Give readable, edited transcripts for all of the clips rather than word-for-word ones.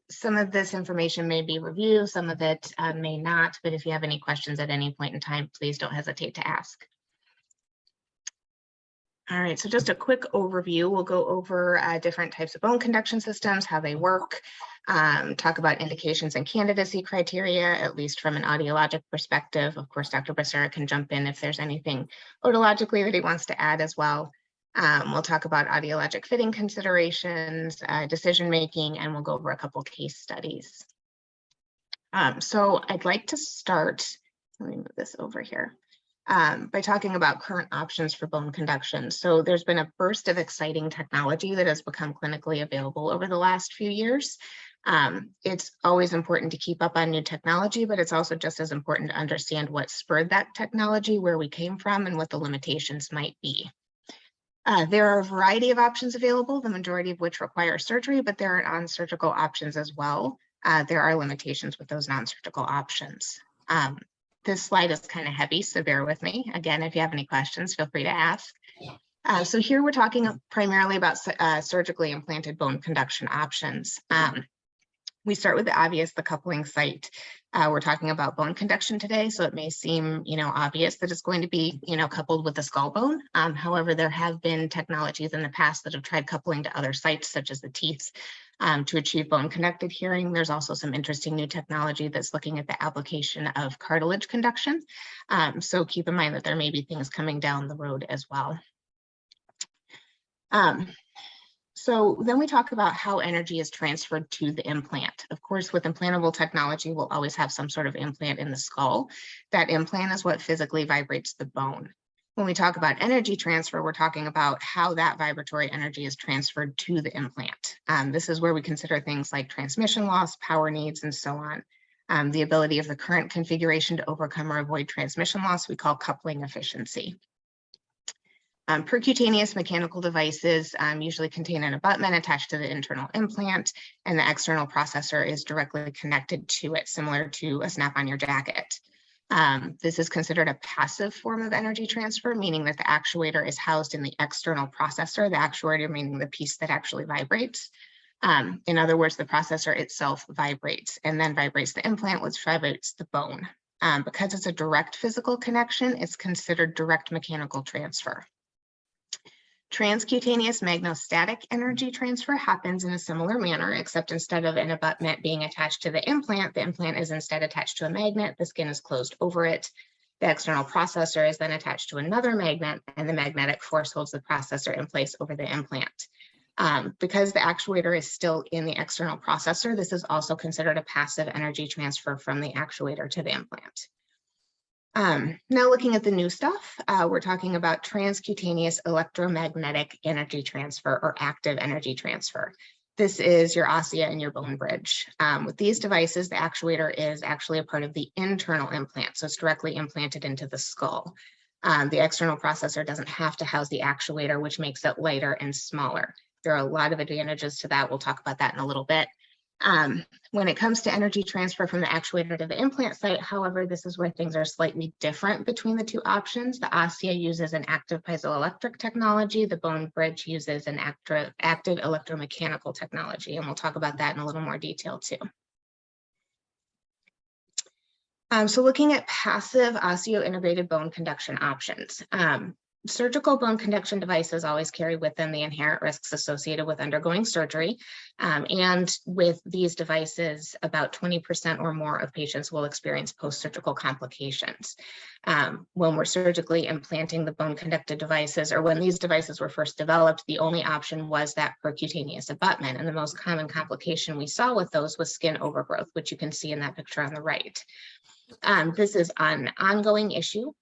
some of this information may be reviewed, some of it may not, but if you have any questions at any point in time, please don't hesitate to ask. All right, so just a quick overview. We'll go over different types of bone conduction systems, how they work, talk about indications and candidacy criteria, at least from an audiologic perspective. Of course, Dr. Becerra can jump in if there's anything otologically that he wants to add as well. We'll talk about audiologic fitting considerations, decision-making, and we'll go over a couple case studies. So I'd like to start, let me move this over here. By talking about current options for bone conduction. So there's been a burst of exciting technology that has become clinically available over the last few years. It's always important to keep up on new technology, but it's also just as important to understand what spurred that technology, where we came from, and what the limitations might be. There are a variety of options available, the majority of which require surgery, but there are non-surgical options as well. There are limitations with those non-surgical options. This slide is kind of heavy, so bear with me. Again, if you have any questions, feel free to ask. So here we're talking primarily about surgically implanted bone conduction options. We start with the obvious, the coupling site. We're talking about bone conduction today, so it may seem, obvious that it's going to be, coupled with the skull bone. However, there have been technologies in the past that have tried coupling to other sites, such as the teeth, to achieve bone conducted hearing. There's also some interesting new technology that's looking at the application of cartilage conduction. So keep in mind that there may be things coming down the road as well. So then we talk about how energy is transferred to the implant. Of course, with implantable technology, we'll always have some sort of implant in the skull. That implant is what physically vibrates the bone. When we talk about energy transfer, we're talking about how that vibratory energy is transferred to the implant. This is where we consider things like transmission loss, power needs, and so on. The ability of the current configuration to overcome or avoid transmission loss, we call coupling efficiency. Percutaneous mechanical devices usually contain an abutment attached to the internal implant, and the external processor is directly connected to it, similar to a snap on your jacket. This is considered a passive form of energy transfer, meaning that the actuator is housed in the external processor, the actuator meaning the piece that actually vibrates. In other words, the processor itself vibrates and then vibrates the implant, which vibrates the bone. Because it's a direct physical connection, it's considered direct mechanical transfer. Transcutaneous magnostatic energy transfer happens in a similar manner, except instead of an abutment being attached to the implant is instead attached to a magnet. The skin is closed over it. The external processor is then attached to another magnet, and the magnetic force holds the processor in place over the implant. Because the actuator is still in the external processor, this is also considered a passive energy transfer from the actuator to the implant. Now looking at the new stuff, we're talking about transcutaneous electromagnetic energy transfer, or active energy transfer. This is your osseous and your bone bridge. With these devices, the actuator is actually a part of the internal implant, so it's directly implanted into the skull. The external processor doesn't have to house the actuator, which makes it lighter and smaller. There are a lot of advantages to that. We'll talk about that in a little bit. When it comes to energy transfer from the actuator to the implant site, however, this is where things are slightly different between the two options. The osseous uses an active piezoelectric technology. The bone bridge uses an active electromechanical technology, and we'll talk about that in a little more detail too. So looking at passive osseo-integrated bone conduction options. Surgical bone conduction devices always carry with them the inherent risks associated with undergoing surgery. And with these devices, about 20% or more of patients will experience post-surgical complications. When we're surgically implanting the bone conducted devices, or when these devices were first developed, the only option was that percutaneous abutment. And the most common complication we saw with those was skin overgrowth, which you can see in that picture on the right. This is an ongoing issue.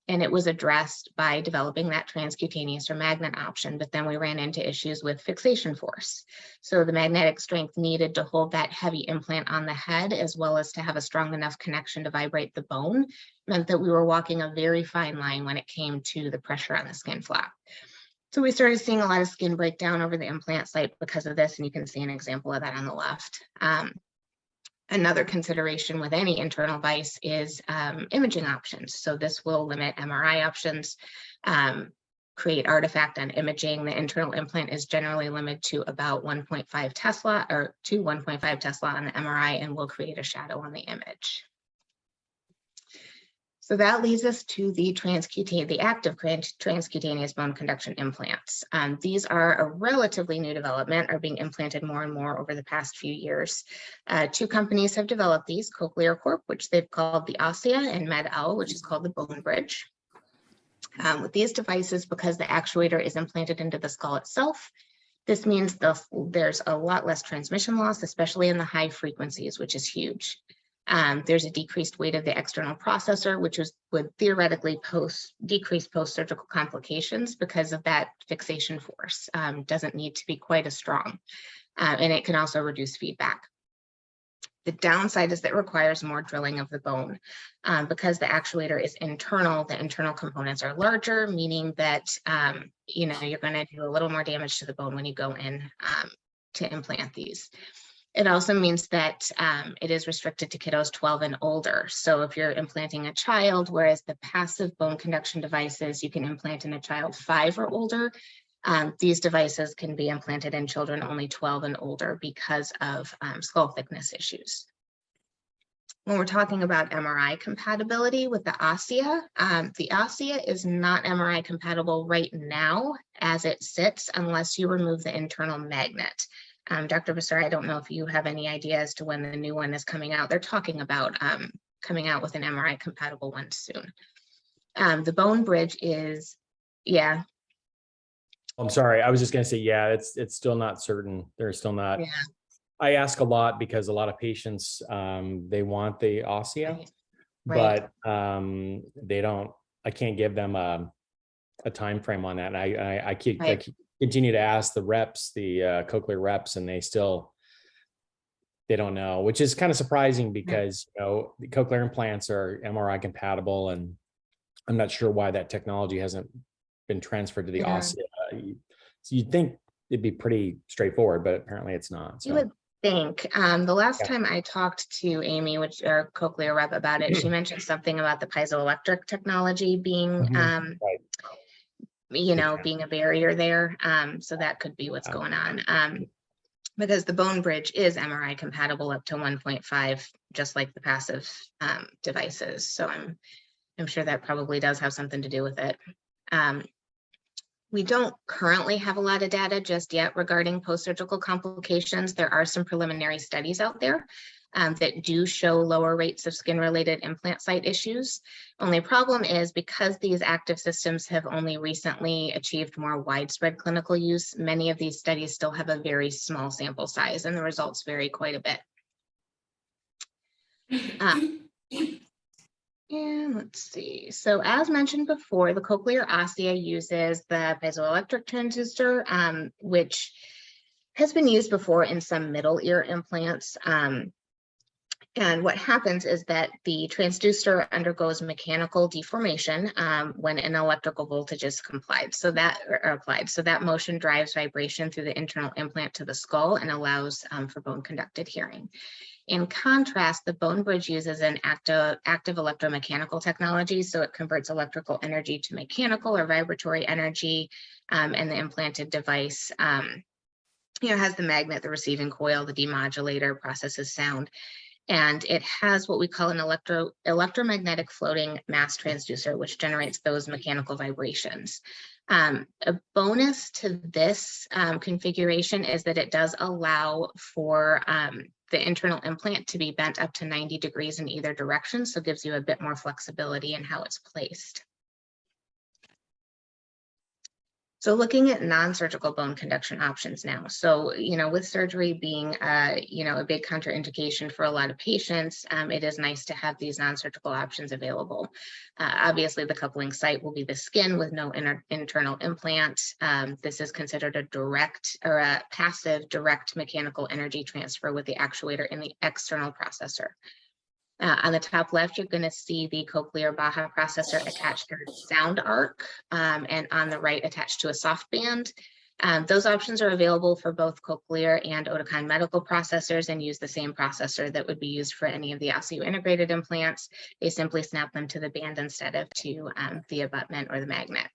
And it was addressed by developing that transcutaneous or magnet option, but then we ran into issues with fixation force. So the magnetic strength needed to hold that heavy implant on the head, as well as to have a strong enough connection to vibrate the bone, meant that we were walking a very fine line when it came to the pressure on the skin flap. So we started seeing a lot of skin breakdown over the implant site because of this, and you can see an example of that on the left. Another consideration with any internal device is imaging options. So this will limit MRI options. create artifact on imaging. The internal implant is generally limited to about 1.5 Tesla or to 1.5 Tesla on the MRI and will create a shadow on the image. So that leads us to the active transcutaneous bone conduction implants. These are a relatively new development, are being implanted more and more over the past few years. Two companies have developed these, Cochlear Corp, which they've called the Ossia, and Med-El, which is called the Bone Bridge. With these devices, because the actuator is implanted into the skull itself, this means there's a lot less transmission loss, especially in the high frequencies, which is huge. There's a decreased weight of the external processor, which would theoretically decrease post-surgical complications because of that fixation force. Doesn't need to be quite as strong. And it can also reduce feedback. The downside is that it requires more drilling of the bone. Because the actuator is internal, the internal components are larger, meaning that you're going to do a little more damage to the bone when you go in to implant these. It also means that it is restricted to kiddos 12 and older. So if you're implanting a child, whereas the passive bone conduction devices you can implant in a child 5 or older, these devices can be implanted in children only 12 and older because of skull thickness issues. When we're talking about MRI compatibility with the Ossia is not MRI compatible right now as it sits unless you remove the internal magnet. Dr. Basar, I don't know if you have any idea as to when the new one is coming out. They're talking about coming out with an MRI compatible one soon. The bone bridge is, yeah. I'm sorry, I was just going to say, yeah, it's still not certain. They're still not. Yeah. I ask a lot because a lot of patients, they want the Ossia, right. But they don't. I can't give them a time frame on that. And I keep continue to ask the reps, the cochlear reps, and they don't know, which is kind of surprising because the cochlear implants are MRI compatible, and I'm not sure why that technology hasn't been transferred to the Ossia. So you'd think it'd be pretty straightforward, but apparently it's not. So. You would think. The last time I talked to Amy, which our cochlear rep, about it, she mentioned something about the piezoelectric technology being being a barrier there. So that could be what's going on. Because the bone bridge is MRI compatible up to 1.5, just like the passive devices. So I'm sure that probably does have something to do with it. We don't currently have a lot of data just yet regarding post-surgical complications. There are some preliminary studies out there that do show lower rates of skin-related implant site issues. Only problem is because these active systems have only recently achieved more widespread clinical use, many of these studies still have a very small sample size and the results vary quite a bit. And let's see. So as mentioned before, the cochlear Ossia uses the piezoelectric transducer, which has been used before in some middle ear implants. And what happens is that the transducer undergoes mechanical deformation when an electrical voltage is applied. So that motion drives vibration through the internal implant to the skull and allows for bone conducted hearing. In contrast, the bone bridge uses an active electromechanical technology, so it converts electrical energy to mechanical or vibratory energy, and the implanted device has the magnet, the receiving coil, the demodulator, processes sound, and it has what we call an electromagnetic floating mass transducer, which generates those mechanical vibrations. A bonus to this configuration is that it does allow for the internal implant to be bent up to 90 degrees in either direction, so it gives you a bit more flexibility in how it's placed. So looking at non-surgical bone conduction options now. So, with surgery being, a big contraindication for a lot of patients, it is nice to have these non-surgical options available. Obviously, the coupling site will be the skin with no internal implant. This is considered a direct or a passive direct mechanical energy transfer with the actuator in the external processor. On the top left, you're going to see the cochlear Baja processor attached to the sound arc, and on the right attached to a soft band. Those options are available for both cochlear and Oticon medical processors and use the same processor that would be used for any of the OSSEU integrated implants. They simply snap them to the band instead of to the abutment or the magnet.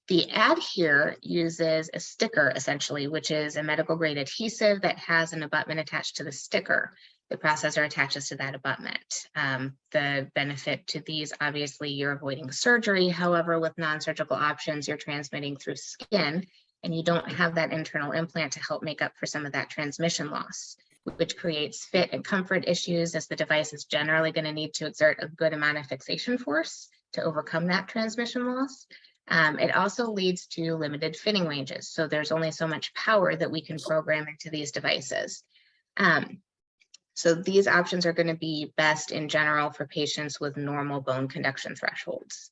The Adhere uses a sticker, essentially, which is a medical grade adhesive that has an abutment attached to the sticker. The processor attaches to that abutment. The benefit to these, obviously, you're avoiding surgery. However, with non-surgical options, you're transmitting through skin, and you don't have that internal implant to help make up for some of that transmission loss, which creates fit and comfort issues, as the device is generally going to need to exert a good amount of fixation force to overcome that transmission loss. It also leads to limited fitting ranges. So there's only so much power that we can program into these devices. So these options are going to be best in general for patients with normal bone conduction thresholds.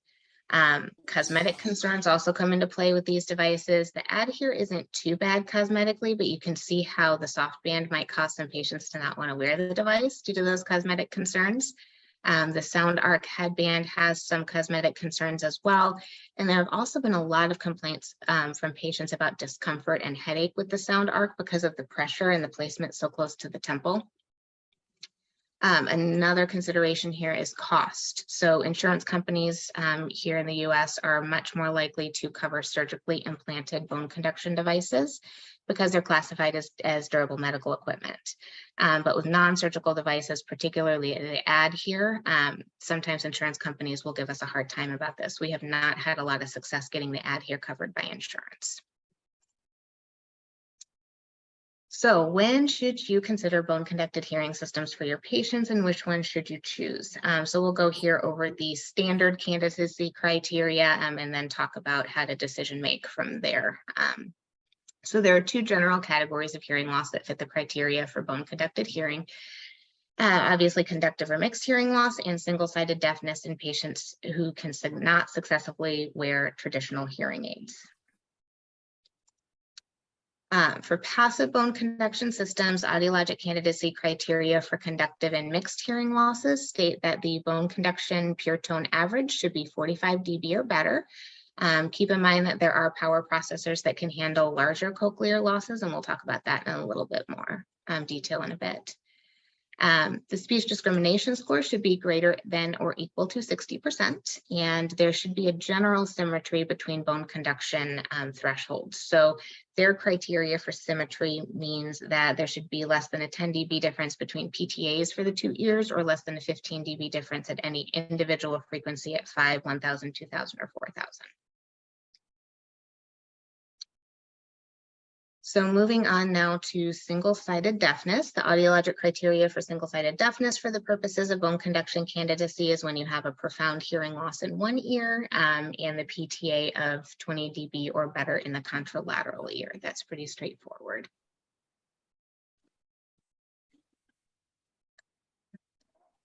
Cosmetic concerns also come into play with these devices. The Adhere isn't too bad cosmetically, but you can see how the soft band might cause some patients to not want to wear the device due to those cosmetic concerns. The Sound Arc headband has some cosmetic concerns as well. And there have also been a lot of complaints from patients about discomfort and headache with the Sound Arc because of the pressure and the placement so close to the temple. Another consideration here is cost. So insurance companies here in the US are much more likely to cover surgically implanted bone conduction devices because they're classified as durable medical equipment. But with non-surgical devices, particularly the Adhere, sometimes insurance companies will give us a hard time about this. We have not had a lot of success getting the Adhere covered by insurance. So when should you consider bone conducted hearing systems for your patients, and which one should you choose? So we'll go here over the standard candidacy criteria and then talk about how to decision make from there. So there are two general categories of hearing loss that fit the criteria for bone conducted hearing. Obviously, conductive or mixed hearing loss and single-sided deafness in patients who can not successfully wear traditional hearing aids. For passive bone conduction systems, audiologic candidacy criteria for conductive and mixed hearing losses state that the bone conduction pure tone average should be 45 dB or better. Keep in mind that there are power processors that can handle larger cochlear losses, and we'll talk about that in a little bit more detail in a bit. The speech discrimination score should be greater than or equal to 60%, and there should be a general symmetry between bone conduction thresholds. So their criteria for symmetry means that there should be less than a 10 dB difference between PTAs for the two ears, or less than a 15 dB difference at any individual frequency at 5, 1,000, 2,000, or 4,000. So moving on now to single-sided deafness. The audiologic criteria for single-sided deafness for the purposes of bone conduction candidacy is when you have a profound hearing loss in one ear and the PTA of 20 dB or better in the contralateral ear. That's pretty straightforward.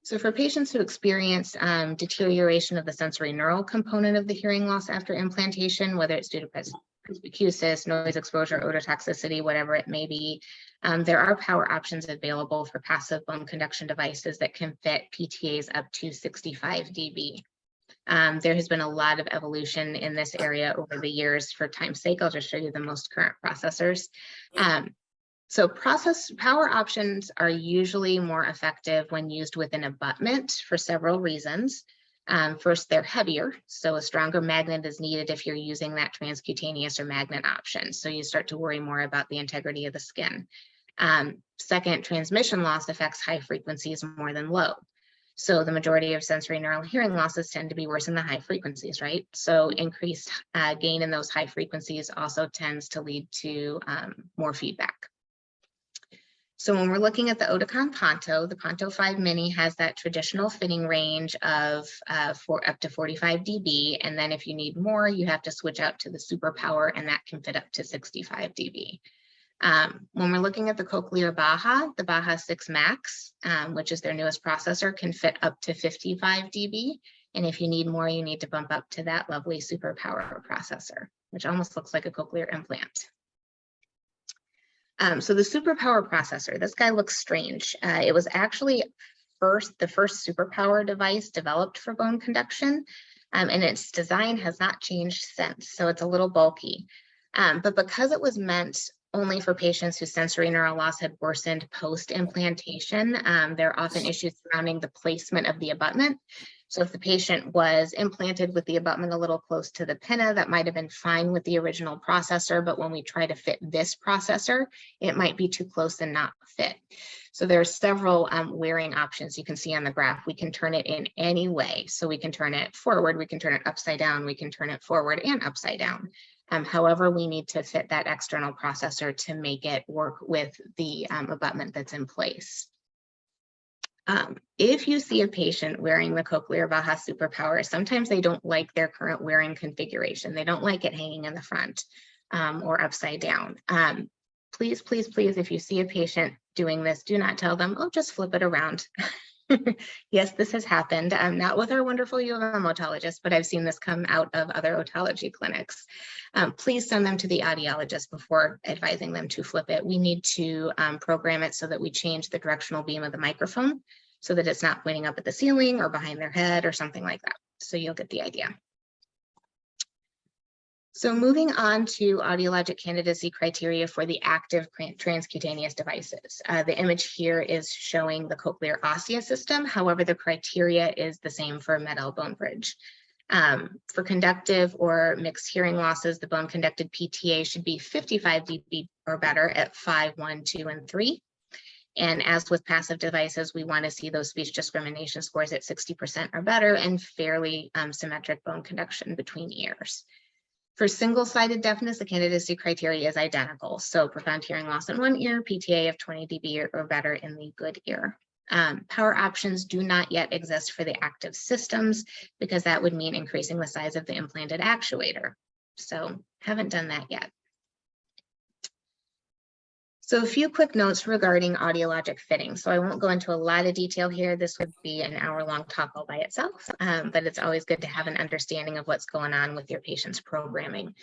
So for patients who experience deterioration of the sensory neural component of the hearing loss after implantation, whether it's due to presbycusis, noise exposure, ototoxicity, whatever it may be, there are power options available for passive bone conduction devices that can fit PTAs up to 65 dB. There has been a lot of evolution in this area over the years. For time's sake, I'll just show you the most current processors. So power options are usually more effective when used with an abutment for several reasons. First, they're heavier, so a stronger magnet is needed if you're using that transcutaneous or magnet option. So you start to worry more about the integrity of the skin. Second, transmission loss affects high frequencies more than low. So the majority of sensory neural hearing losses tend to be worse in the high frequencies, right? So increased gain in those high frequencies also tends to lead to more feedback. So when we're looking at the Oticon Ponto, the Ponto 5 Mini has that traditional fitting range of up to 45 dB. And then if you need more, you have to switch out to the Super Power, and that can fit up to 65 dB. When we're looking at the Cochlear Baja, the Baja 6 Max, which is their newest processor, can fit up to 55 dB. And if you need more, you need to bump up to that lovely Super Power processor, which almost looks like a cochlear implant. So the Super Power processor, this guy looks strange. It was actually the first Super Power device developed for bone conduction, and its design has not changed since, so it's a little bulky. But because it was meant only for patients whose sensory neural loss had worsened post-implantation, there are often issues surrounding the placement of the abutment. So if the patient was implanted with the abutment a little close to the pinna, that might have been fine with the original processor, but when we try to fit this processor, it might be too close and not fit. So there are several wearing options you can see on the graph. We can turn it in any way. So we can turn it forward, we can turn it upside down, we can turn it forward and upside down. However, we need to fit that external processor to make it work with the abutment that's in place. If you see a patient wearing the Cochlear Baja Superpower, sometimes they don't like their current wearing configuration. They don't like it hanging in the front or upside down. Please, please, please, if you see a patient doing this, do not tell them, oh, just flip it around. Yes, this has happened, not with our wonderful U of M otologists, but I've seen this come out of other otology clinics. Please send them to the audiologist before advising them to flip it. We need to program it so that we change the directional beam of the microphone so that it's not pointing up at the ceiling or behind their head or something like that. So you'll get the idea. So moving on to audiologic candidacy criteria for the active transcutaneous devices. The image here is showing the cochlear osseous system. However, the criteria is the same for Med-El bone bridge. For conductive or mixed hearing losses, the bone conducted PTA should be 55 dB or better at 5, 1, 2, and 3. And as with passive devices, we want to see those speech discrimination scores at 60% or better and fairly symmetric bone conduction between ears. For single-sided deafness, the candidacy criteria is identical. So profound hearing loss in one ear, PTA of 20 dB or better in the good ear. Power options do not yet exist for the active systems because that would mean increasing the size of the implanted actuator. So haven't done that yet. So a few quick notes regarding audiologic fitting. So I won't go into a lot of detail here. This would be an hour-long talk all by itself, but it's always good to have an understanding of what's going on with your patient's programming.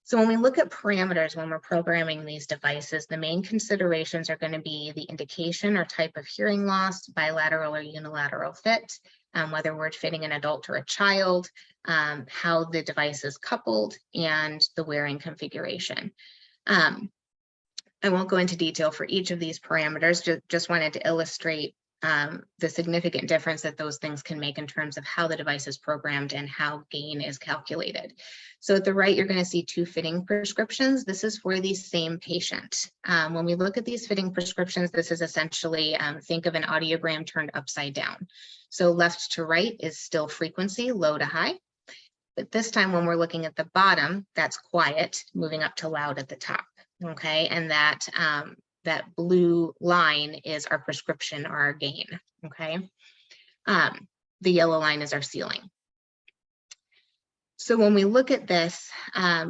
So when we look at parameters when we're programming these devices, the main considerations are going to be the indication or type of hearing loss, bilateral or unilateral fit, whether we're fitting an adult or a child, how the device is coupled, and the wearing configuration. I won't go into detail for each of these parameters, just wanted to illustrate the significant difference that those things can make in terms of how the device is programmed and how gain is calculated. So at the right, you're going to see 2 fitting prescriptions. This is for the same patient. When we look at these fitting prescriptions, this is essentially, think of an audiogram turned upside down. So left to right is still frequency, low to high. But this time when we're looking at the bottom, that's quiet, moving up to loud at the top. Okay, and that that blue line is our prescription or our gain. Okay, the yellow line is our ceiling. So when we look at this,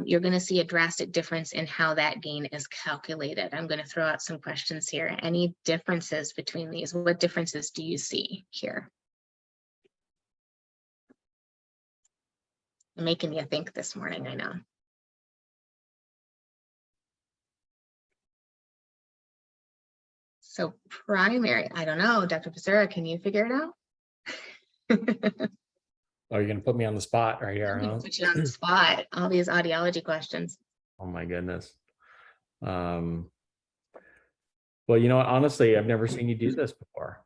you're going to see a drastic difference in how that gain is calculated. I'm going to throw out some questions here. Any differences between these? What differences do you see here? I'm making you think this morning, I know. So primary, I don't know, Dr. Becerra, can you figure it out? Oh, you're going to put me on the spot right here, huh? Put you on the spot, all these audiology questions. Oh my goodness. Well, you know what, honestly, I've never seen you do this before.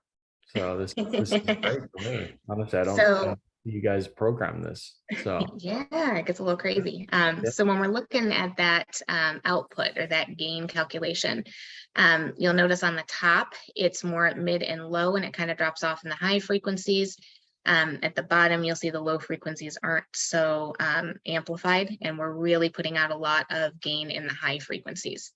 So this is great for me. Honestly, I don't you guys program this. So yeah, it gets a little crazy. So when we're looking at that output or that gain calculation, you'll notice on the top, it's more at mid and low, and it kind of drops off in the high frequencies. At the bottom, you'll see the low frequencies aren't so amplified, and we're really putting out a lot of gain in the high frequencies.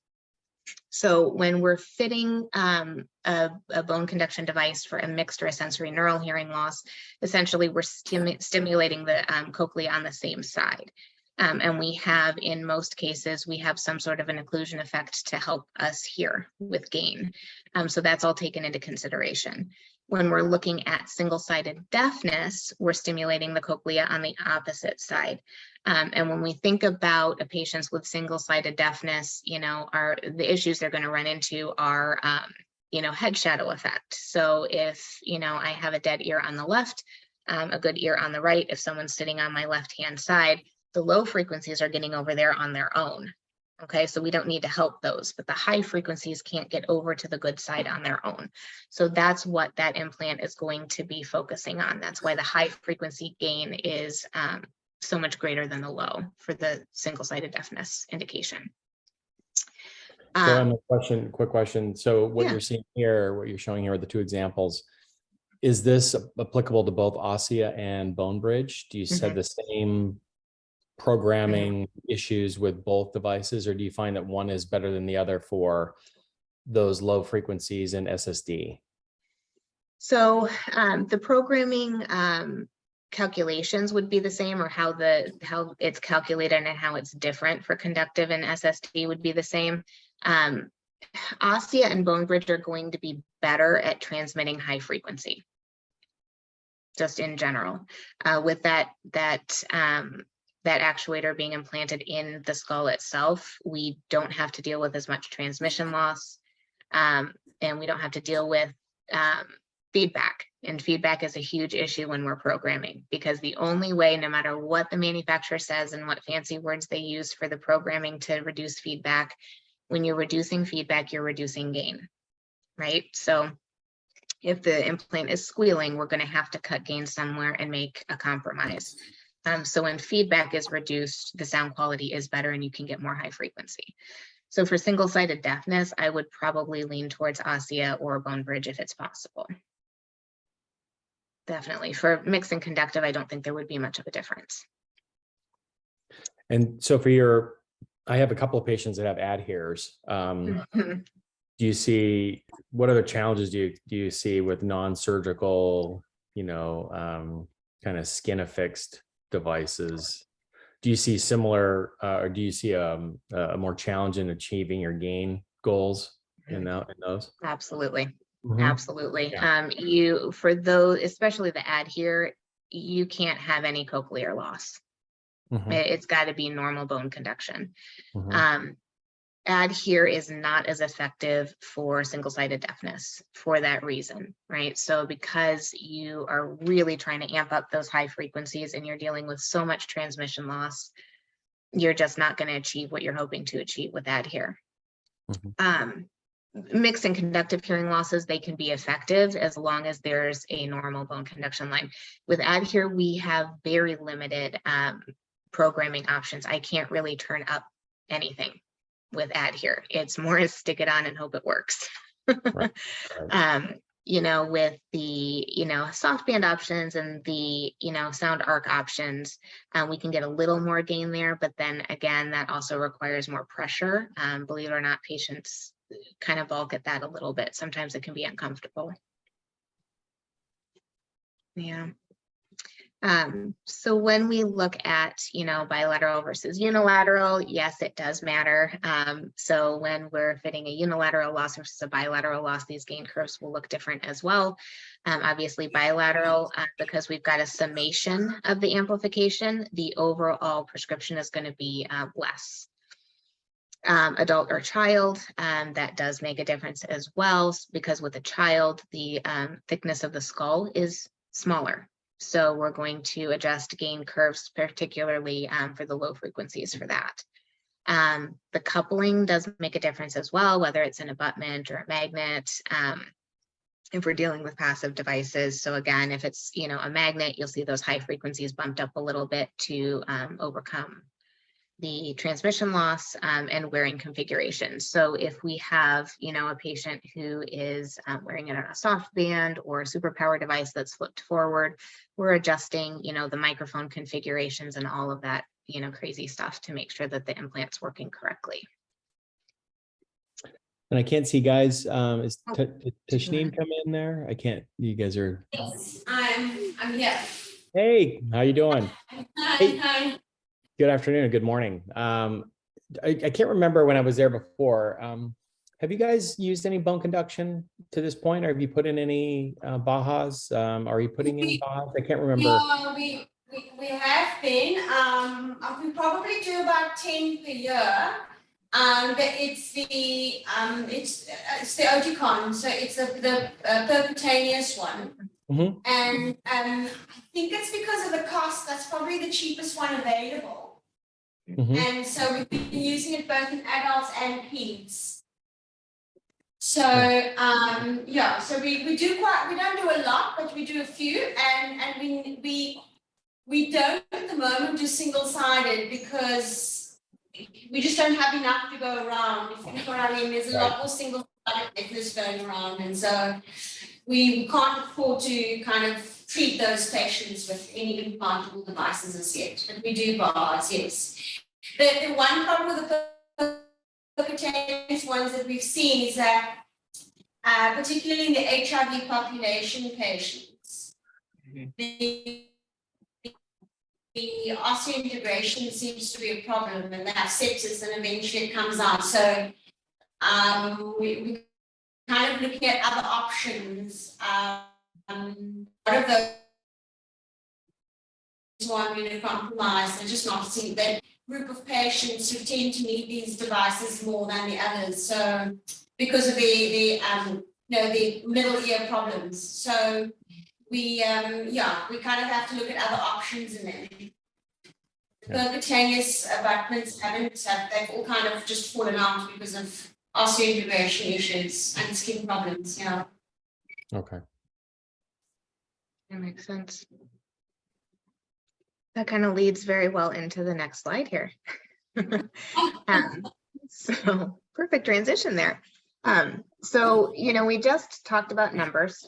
So when we're fitting a bone conduction device for a mixed or a sensory neural hearing loss, essentially we're stimulating the cochlea on the same side. And we have, in most cases, we have some sort of an occlusion effect to help us hear with gain. So that's all taken into consideration. When we're looking at single-sided deafness, we're stimulating the cochlea on the opposite side. And when we think about a patient with single-sided deafness, you know, the issues they're going to run into are, you know, head shadow effect. So if, you know, I have a dead ear on the left, a good ear on the right, if someone's sitting on my left-hand side, the low frequencies are getting over there on their own. Okay, so we don't need to help those, but the high frequencies can't get over to the good side on their own. So that's what that implant is going to be focusing on. That's why the high frequency gain is so much greater than the low for the single-sided deafness indication. So quick question. So what Yeah. you're seeing here, what you're showing here are the two examples. Is this applicable to both Ossia and Bone Bridge? Do you have the same programming issues with both devices, or do you find that one is better than the other for those low frequencies in SSD? So the programming calculations would be the same, or how it's calculated and how it's different for conductive and SSD would be the same. Ossia and Bone Bridge are going to be better at transmitting high frequency, just in general, with that actuator being implanted in the skull itself. We don't have to deal with as much transmission loss, and we don't have to deal with feedback. And feedback is a huge issue when we're programming, because the only way, no matter what the manufacturer says and what fancy words they use for the programming to reduce feedback, when you're reducing feedback, you're reducing gain, right? So if the implant is squealing, we're going to have to cut gain somewhere and make a compromise. So when feedback is reduced, the sound quality is better and you can get more high frequency. So for single-sided deafness, I would probably lean towards Ossia or Bone Bridge if it's possible. Definitely. For mixed and conductive, I don't think there would be much of a difference. And so I have a couple of patients that have adheres. Do you see, what other challenges do you see with non-surgical, kind of skin affixed devices? Do you see similar, or do you see a more challenge in achieving your gain goals in those? Absolutely. Absolutely. Yeah. For those, especially the adhere, you can't have any cochlear loss. It's got to be normal bone conduction. Adhere is not as effective for single-sided deafness for that reason, right? So because you are really trying to amp up those high frequencies and you're dealing with so much transmission loss, you're just not going to achieve what you're hoping to achieve with adhere. Mixed and conductive hearing losses, they can be effective as long as there's a normal bone conduction line. With adhere, we have very limited programming options. I can't really turn up anything with adhere. It's more as stick it on and hope it works. Right. With the soft band options and the sound arc options, we can get a little more gain there, but then again, that also requires more pressure. Believe it or not, patients kind of balk at that a little bit. Sometimes it can be uncomfortable. Yeah. So when we look at, bilateral versus unilateral, yes, it does matter. So when we're fitting a unilateral loss versus a bilateral loss, these gain curves will look different as well. Obviously bilateral, because we've got a summation of the amplification, the overall prescription is going to be less. Adult or child, that does make a difference as well, because with a child, the thickness of the skull is smaller. So we're going to adjust gain curves, particularly for the low frequencies for that. The coupling does make a difference as well, whether it's an abutment or a magnet, if we're dealing with passive devices. So again, if it's a magnet, you'll see those high frequencies bumped up a little bit to overcome the transmission loss and wearing configuration. So if we have, a patient who is wearing it on a soft band or a super power device that's flipped forward, we're adjusting, the microphone configurations and all of that, crazy stuff to make sure that the implant's working correctly. And I can't see, guys. Is Tashneen come in there? I can't. You guys are. Yes, I'm here. Hey, how you doing? Hi. Good afternoon. Good morning. I can't remember when I was there before. Have you guys used any bone conduction to this point, or have you put in any Bajas? Are you putting in Bajas? I can't remember. No, we have been. We probably do about 10 per year. But it's the Oticon, so it's the percutaneous one. And I think it's because of the cost. That's probably the cheapest one available. And so we've been using it both in adults and peds. So yeah, so we don't do a lot, but we do a few, and we don't at the moment do single-sided because we just don't have enough to go around. If you know what I mean, there's a lot more single-sided methods going around, and so we can't afford to kind of treat those patients with any implantable devices as yet, but we do bars, yes. The one problem with the percutaneous ones that we've seen is that, particularly in the HIV population patients, the osseointegration seems to be a problem, and they have sepsis, and eventually it comes out. So we kind of looking at other options. One of those who are immunocompromised, they're just not seeing that group of patients who tend to need these devices more than the others. So because of the middle ear problems. So we kind of have to look at other options in there. The percutaneous abutments they've all kind of just fallen out because of osseointegration issues and skin problems. Yeah. Okay. That makes sense. That kind of leads very well into the next slide here. So perfect transition there. So, we just talked about numbers.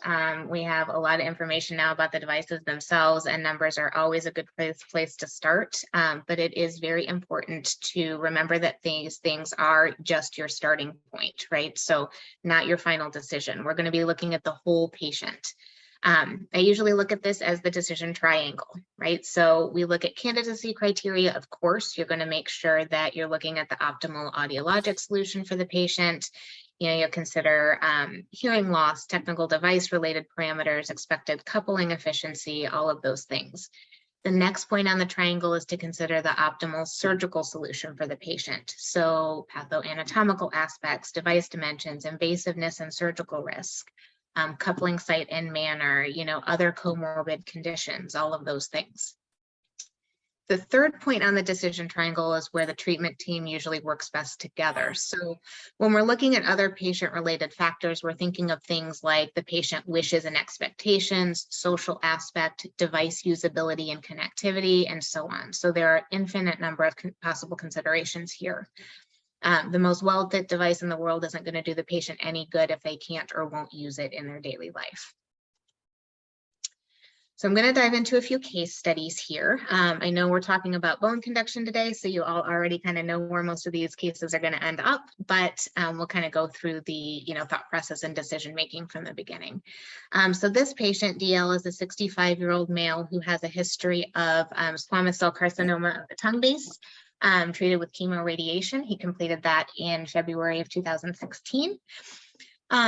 We have a lot of information now about the devices themselves, and numbers are always a good place to start. But it is very important to remember that these things are just your starting point, right? So not your final decision. We're going to be looking at the whole patient. I usually look at this as the decision triangle, right? So we look at candidacy criteria. Of course, you're going to make sure that you're looking at the optimal audiologic solution for the patient. You'll consider hearing loss, technical device related parameters, expected coupling efficiency, all of those things. The next point on the triangle is to consider the optimal surgical solution for the patient. So pathoanatomical aspects, device dimensions, invasiveness and surgical risk. Coupling site and manner, other comorbid conditions, all of those things. The third point on the decision triangle is where the treatment team usually works best together. So when we're looking at other patient-related factors, we're thinking of things like the patient wishes and expectations, social aspect, device usability and connectivity, and so on. So there are an infinite number of possible considerations here. The most well-fit device in the world isn't going to do the patient any good if they can't or won't use it in their daily life. So I'm going to dive into a few case studies here. I know we're talking about bone conduction today, so you all already kind of know where most of these cases are going to end up, but we'll kind of go through the thought process and decision making from the beginning. So this patient, DL, is a 65-year-old male who has a history of squamous cell carcinoma of the tongue base. Treated with chemoradiation. He completed that in February of 2016.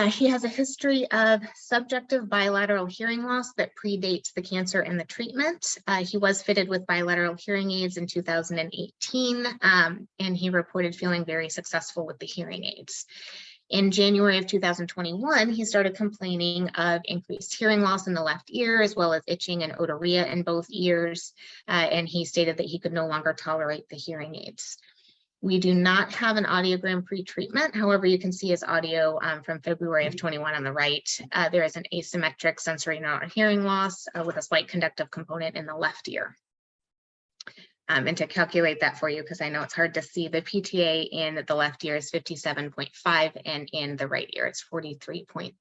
He has a history of subjective bilateral hearing loss that predates the cancer and the treatment. He was fitted with bilateral hearing aids in 2018, and he reported feeling very successful with the hearing aids. In January of 2021, he started complaining of increased hearing loss in the left ear, as well as itching and otorrhea in both ears, and he stated that he could no longer tolerate the hearing aids. We do not have an audiogram pre-treatment. However, you can see his audio from February of 21 on the right. There is an asymmetric sensory neural hearing loss with a slight conductive component in the left ear. And to calculate that for you, because I know it's hard to see, the PTA in the left ear is 57.5 and in the right ear it's 43.75.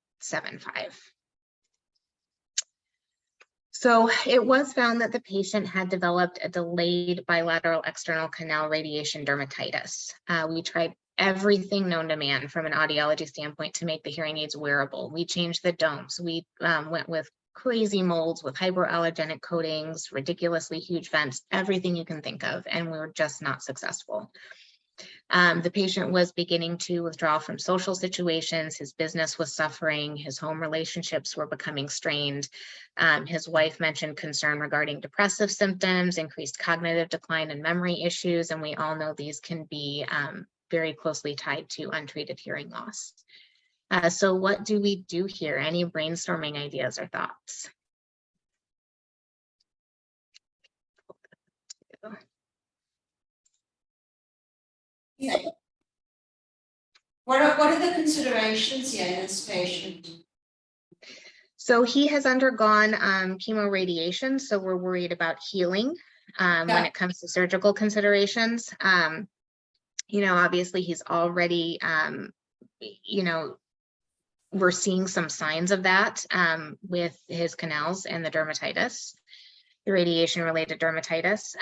So it was found that the patient had developed a delayed bilateral external canal radiation dermatitis. We tried everything known to man from an audiology standpoint to make the hearing aids wearable. We changed the domes. We went with crazy molds with hypoallergenic coatings, ridiculously huge vents, everything you can think of, and we were just not successful. The patient was beginning to withdraw from social situations. His business was suffering. His home relationships were becoming strained. His wife mentioned concern regarding depressive symptoms, increased cognitive decline and memory issues, and we all know these can be very closely tied to untreated hearing loss. So what do we do here? Any brainstorming ideas or thoughts? Yeah. What are the considerations here in this patient? So he has undergone chemoradiation, so we're worried about healing when it comes to surgical considerations. Obviously he's already, we're seeing some signs of that with his canals and the dermatitis, the radiation-related dermatitis.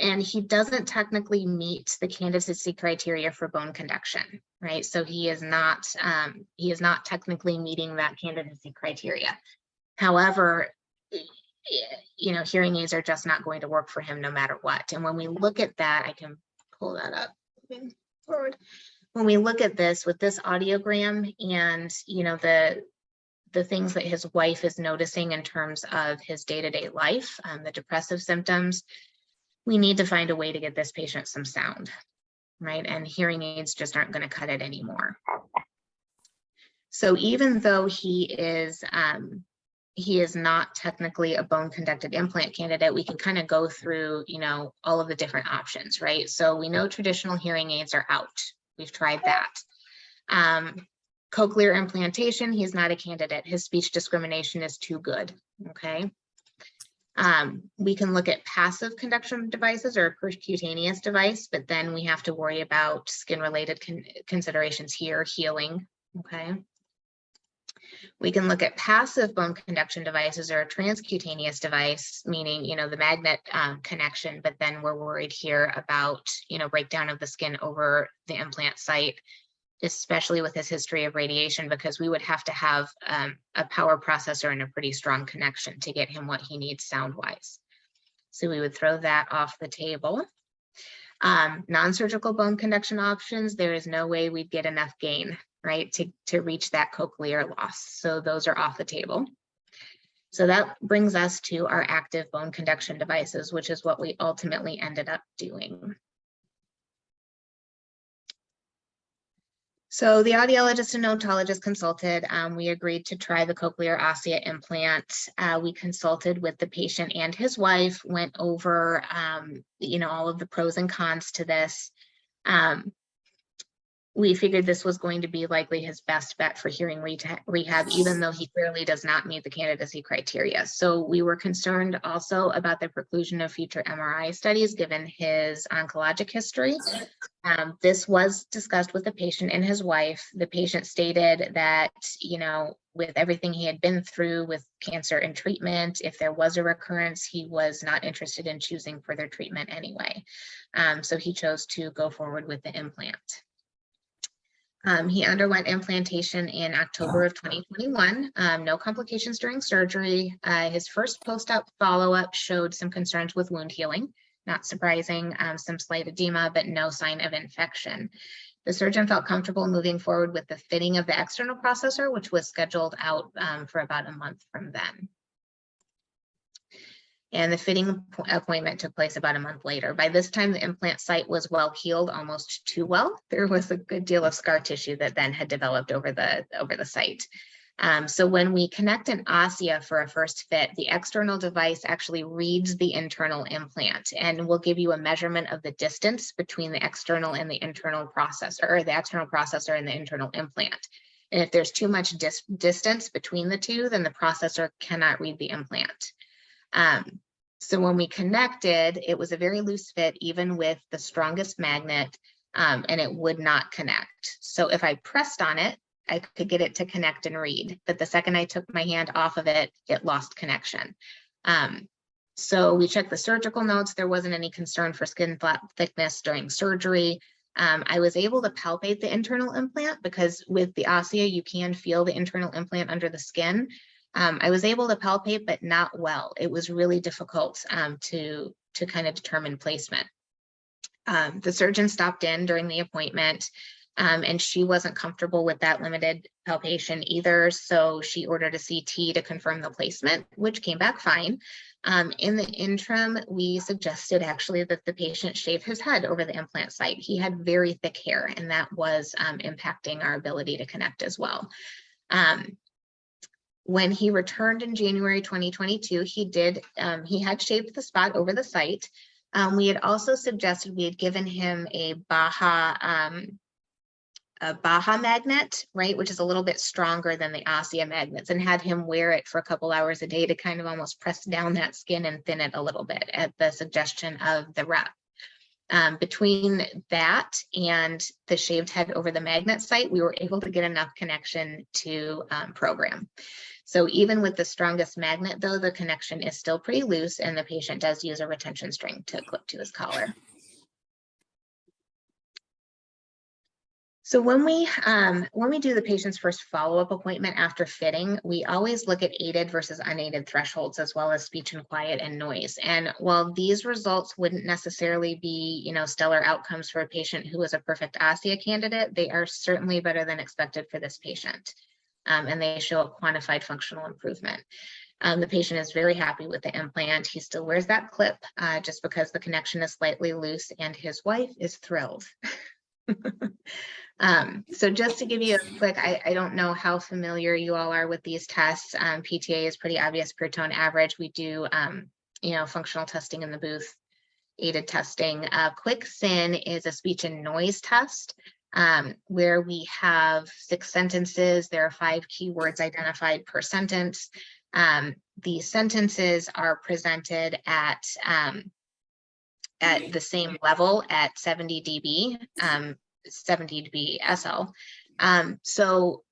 And he doesn't technically meet the candidacy criteria for bone conduction, right? So he is not technically meeting that candidacy criteria. However, hearing aids are just not going to work for him no matter what. And when we look at that, I can pull that up moving forward. When we look at this with this audiogram and, the things that his wife is noticing in terms of his day-to-day life, the depressive symptoms, we need to find a way to get this patient some sound, right? And hearing aids just aren't going to cut it anymore. So even though he is not technically a bone conducted implant candidate, we can kind of go through, all of the different options, right? So we know traditional hearing aids are out. We've tried that. Cochlear implantation, he's not a candidate. His speech discrimination is too good, okay? We can look at passive conduction devices or a percutaneous device, but then we have to worry about skin-related considerations here, healing, okay? We can look at passive bone conduction devices or a transcutaneous device, meaning, the magnet connection, but then we're worried here about, breakdown of the skin over the implant site, especially with his history of radiation, because we would have to have a power processor and a pretty strong connection to get him what he needs sound-wise. So we would throw that off the table. Non-surgical bone conduction options, there is no way we'd get enough gain, right, to reach that cochlear loss. So those are off the table. So that brings us to our active bone conduction devices, which is what we ultimately ended up doing. So the audiologist and odontologist consulted. We agreed to try the cochlear ossea implant. We consulted with the patient and his wife, went over, all of the pros and cons to this. We figured this was going to be likely his best bet for hearing rehab, even though he clearly does not meet the candidacy criteria. So we were concerned also about the preclusion of future MRI studies given his oncologic history. This was discussed with the patient and his wife. The patient stated that, with everything he had been through with cancer and treatment, if there was a recurrence, he was not interested in choosing further treatment anyway. So he chose to go forward with the implant. He underwent implantation in October of 2021, no complications during surgery. His first post-op follow-up showed some concerns with wound healing, not surprising, some slight edema, but no sign of infection. The surgeon felt comfortable moving forward with the fitting of the external processor, which was scheduled out for about a month from then. And the fitting appointment took place about a month later. By this time, the implant site was well healed, almost too well. There was a good deal of scar tissue that then had developed over the site. So when we connect an ossea for a first fit, the external device actually reads the internal implant and will give you a measurement of the distance between the external and the internal processor, or the external processor and the internal implant. And if there's too much distance between the two, then the processor cannot read the implant. So when we connected, it was a very loose fit, even with the strongest magnet, and it would not connect. So if I pressed on it, I could get it to connect and read, but the second I took my hand off of it, it lost connection. So we checked the surgical notes. There wasn't any concern for skin flap thickness during surgery. I was able to palpate the internal implant because with the ossea, you can feel the internal implant under the skin. I was able to palpate, but not well. It was really difficult to kind of determine placement. The surgeon stopped in during the appointment, and she wasn't comfortable with that limited palpation either. So she ordered a CT to confirm the placement, which came back fine. In the interim, we suggested actually that the patient shave his head over the implant site. He had very thick hair, and that was impacting our ability to connect as well. When he returned in January 2022, he had shaved the spot over the site. We had also suggested we had given him a Baha magnet, right, which is a little bit stronger than the Ossia magnets, and had him wear it for a couple hours a day to kind of almost press down that skin and thin it a little bit at the suggestion of the rep. Between that and the shaved head over the magnet site, we were able to get enough connection to program. So even with the strongest magnet, though, the connection is still pretty loose, and the patient does use a retention string to clip to his collar. So when we do the patient's first follow-up appointment after fitting, we always look at aided versus unaided thresholds, as well as speech and quiet and noise. And while these results wouldn't necessarily be, you know, stellar outcomes for a patient who is a perfect Ossia candidate, they are certainly better than expected for this patient. And they show a quantified functional improvement. The patient is very happy with the implant. He still wears that clip just because the connection is slightly loose, and his wife is thrilled. So just to give you a quick, I don't know how familiar you all are with these tests. PTA is pretty obvious per tone average. We do, you know, functional testing in the booth, aided testing. Quick SIN is a speech and noise test where we have 6 sentences. There are 5 keywords identified per sentence. The sentences are presented at the same level at 70 dB. 70 dB SL. So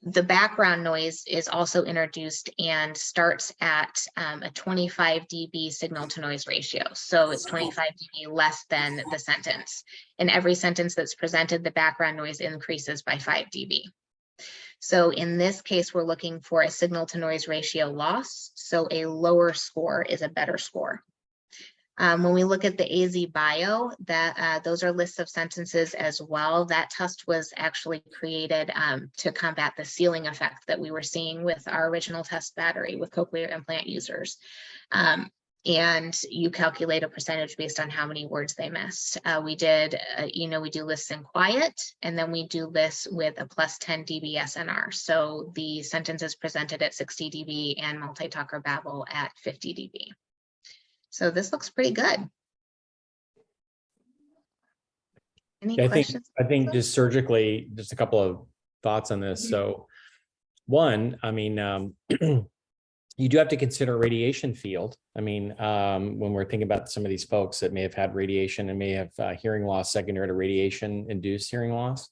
the background noise is also introduced and starts at a 25 dB signal to noise ratio. So it's 25 dB less than the sentence. And every sentence that's presented, the background noise increases by 5 dB. So in this case, we're looking for a signal to noise ratio loss. So a lower score is a better score. When we look at the AZ bio, those are lists of sentences as well. That test was actually created to combat the ceiling effect that we were seeing with our original test battery with cochlear implant users. And you calculate a percentage based on how many words they missed. We did, you know, we do lists in quiet, and then we do lists with a plus 10 dB SNR. So the sentence is presented at 60 dB and multi-talk or babble at 50 dB. So this looks pretty good. Any questions? I think just surgically, just a couple of thoughts on this. So one, I mean, you do have to consider radiation field. I mean, when we're thinking about some of these folks that may have had radiation and may have hearing loss secondary to radiation induced hearing loss.